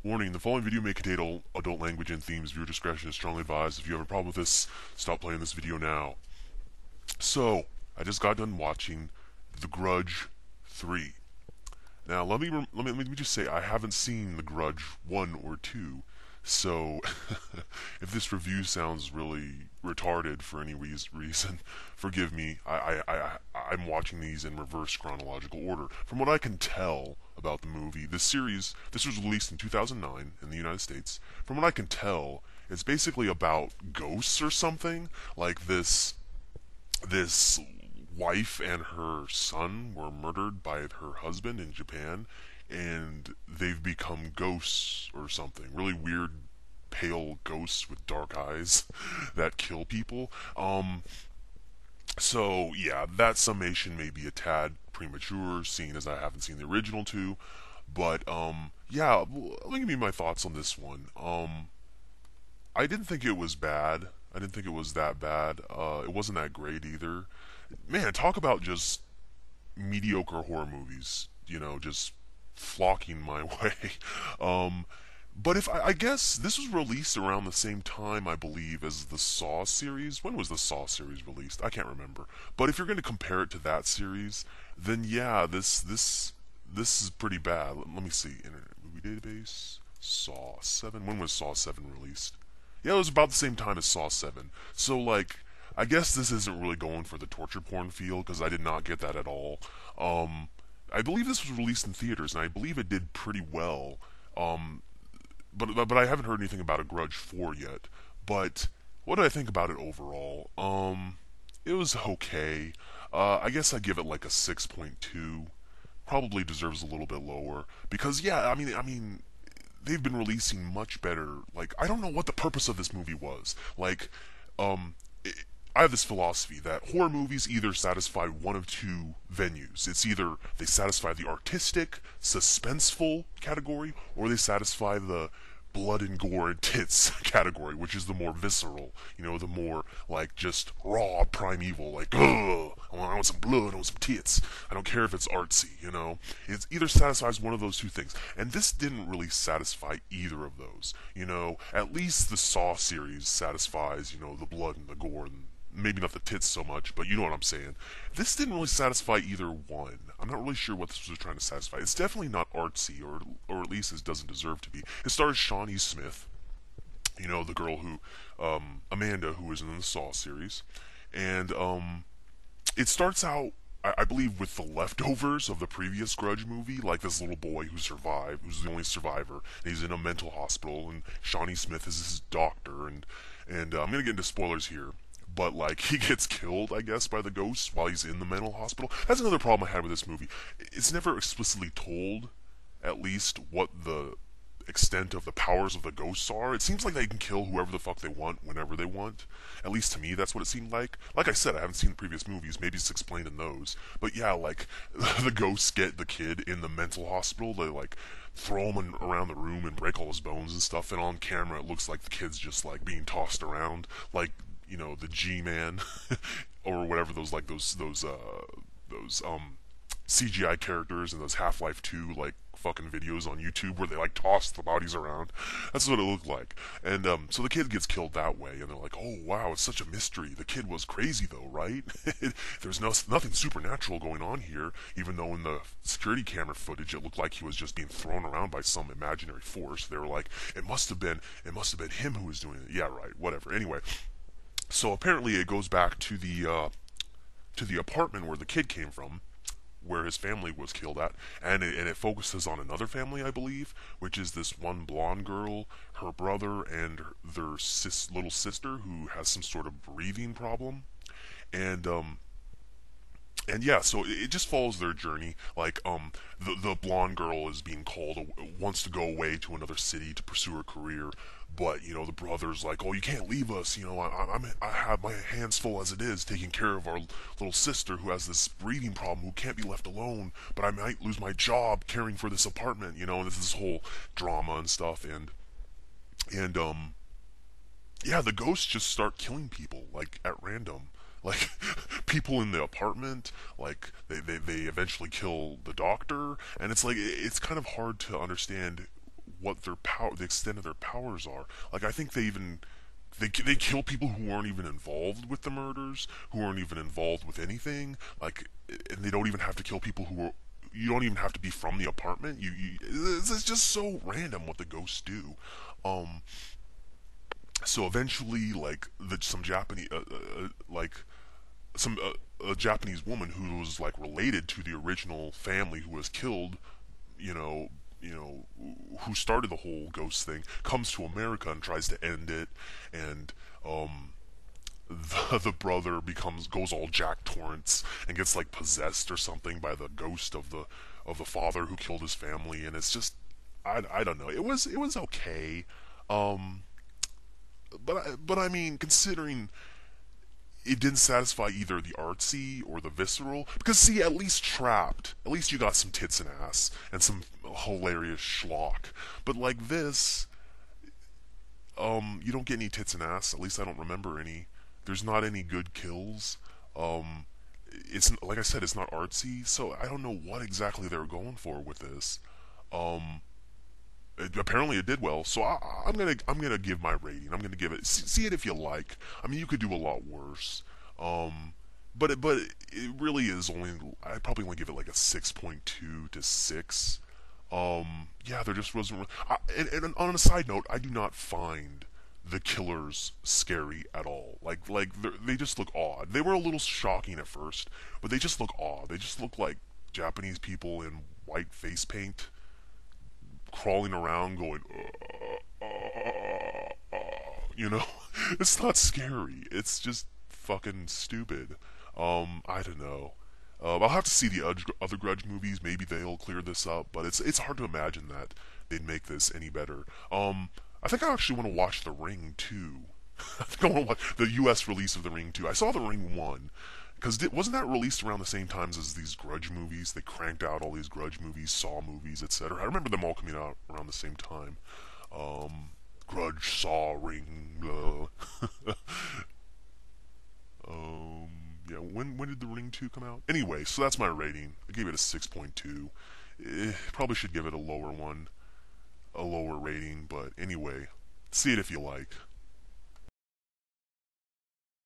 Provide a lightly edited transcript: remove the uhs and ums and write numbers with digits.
Warning, the following video may contain adult language and themes. Viewer discretion is strongly advised. If you have a problem with this, stop playing this video now. So, I just got done watching The Grudge 3. Now, let me just say, I haven't seen The Grudge 1 or 2, so if this review sounds really retarded for any reason, forgive me. I'm watching these in reverse chronological order. From what I can tell about the movie, this was released in 2009 in the United States. From what I can tell, it's basically about ghosts or something. Like this wife and her son were murdered by her husband in Japan, and they've become ghosts or something. Really weird, pale ghosts with dark eyes that kill people. So yeah, that summation may be a tad premature, seeing as I haven't seen the original two. But yeah, let me give you my thoughts on this one. I didn't think it was bad. I didn't think it was that bad. It wasn't that great either. Man, talk about just mediocre horror movies. Just flocking my way. Um, but if I guess this was released around the same time, I believe, as the Saw series. When was the Saw series released? I can't remember. But if you're going to compare it to that series, then yeah, this is pretty bad. Let me see. Internet Movie Database. Saw 7. When was Saw 7 released? Yeah, it was about the same time as Saw 7. So, like, I guess this isn't really going for the torture porn feel, because I did not get that at all. I believe this was released in theaters, and I believe it did pretty well. Um, but I haven't heard anything about a Grudge 4 yet. But what did I think about it overall? It was okay. I guess I give it like a 6.2. Probably deserves a little bit lower because yeah, I mean, they've been releasing much better. Like, I don't know what the purpose of this movie was. Like, um, I have this philosophy that horror movies either satisfy one of two venues. It's either they satisfy the artistic, suspenseful category, or they satisfy the blood and gore and tits category, which is the more visceral, the more like just raw primeval, like, ugh, I want some blood, I want some tits. I don't care if it's artsy. It either satisfies one of those two things. And this didn't really satisfy either of those. At least the Saw series satisfies, the blood and the gore and maybe not the tits so much, but you know what I'm saying. This didn't really satisfy either one. I'm not really sure what this was trying to satisfy. It's definitely not artsy, or at least it doesn't deserve to be. It stars Shawnee Smith, the girl who, Amanda, who is in the Saw series, and it starts out, I believe, with the leftovers of the previous Grudge movie, like this little boy who survived, who's the only survivor, and he's in a mental hospital, and Shawnee Smith is his doctor, and I'm gonna get into spoilers here, but like he gets killed, I guess, by the ghosts while he's in the mental hospital. That's another problem I had with this movie. It's never explicitly told, at least, what the extent of the powers of the ghosts are. It seems like they can kill whoever the fuck they want whenever they want. At least to me, that's what it seemed like. Like I said, I haven't seen the previous movies. Maybe it's explained in those. But yeah, like the ghosts get the kid in the mental hospital. They like throw him around the room and break all his bones and stuff. And on camera, it looks like the kid's just like being tossed around, like the G-Man or whatever those CGI characters in those Half-Life 2 like fucking videos on YouTube where they like toss the bodies around. That's what it looked like. And so the kid gets killed that way, and they're like, "Oh wow, it's such a mystery. The kid was crazy though, right? There's nothing supernatural going on here, even though in the security camera footage it looked like he was just being thrown around by some imaginary force." They were like, "It must have been him who was doing it." Yeah, right. Whatever. Anyway, so apparently it goes back to the apartment where the kid came from, where his family was killed at, and it focuses on another family, I believe, which is this one blonde girl, her brother, and their little sister who has some sort of breathing problem, and and yeah, so it just follows their journey. Like, the blonde girl is being called, wants to go away to another city to pursue her career, but the brother's like, "Oh, you can't leave us. I have my hands full as it is, taking care of our little sister who has this breathing problem, who can't be left alone. But I might lose my job caring for this apartment. And this whole drama and stuff, and yeah, the ghosts just start killing people like at random. Like people in the apartment, like they eventually kill the doctor, and it's like it's kind of hard to understand what their power, the extent of their powers are. Like I think they kill people who weren't even involved with the murders, who weren't even involved with anything. Like, and they don't even have to kill people who were. You don't even have to be from the apartment. It's just so random what the ghosts do. Um, so eventually, like some Japanese, like some a Japanese woman who was like related to the original family who was killed, you know, who started the whole ghost thing, comes to America and tries to end it, and the brother goes all Jack Torrance and gets like possessed or something by the ghost of the father who killed his family, and it's just I don't know. It was okay, um, but I mean, considering it didn't satisfy either the artsy or the visceral. Because see, at least Trapped, at least you got some tits and ass and some hilarious schlock. But like this, you don't get any tits and ass. At least I don't remember any. There's not any good kills. Um, it's like I said, it's not artsy, so I don't know what exactly they were going for with this. Um, apparently it did well, so I'm gonna give my rating. I'm gonna give it. See it if you like. I mean, you could do a lot worse. Um, but it really is only. I probably only give it like a 6.2 to 6. Yeah, there just wasn't. And on a side note, I do not find the killers scary at all. Like they just look odd. They were a little shocking at first, but they just look odd. They just look like Japanese people in white face paint crawling around going, you know, it's not scary. It's just fucking stupid. I don't know. I'll have to see the other Grudge movies. Maybe they'll clear this up, but it's hard to imagine that they'd make this any better. I think I actually want to watch The Ring 2. I think I want to watch the U.S. release of The Ring 2. I saw The Ring 1. Because wasn't that released around the same times as these Grudge movies? They cranked out all these Grudge movies, Saw movies, etc. I remember them all coming out around the same time. Grudge, Saw, Ring, um, yeah, when did The Ring 2 come out? Anyway, so that's my rating. I gave it a 6.2. Probably should give it a lower rating, but anyway, see it if you like.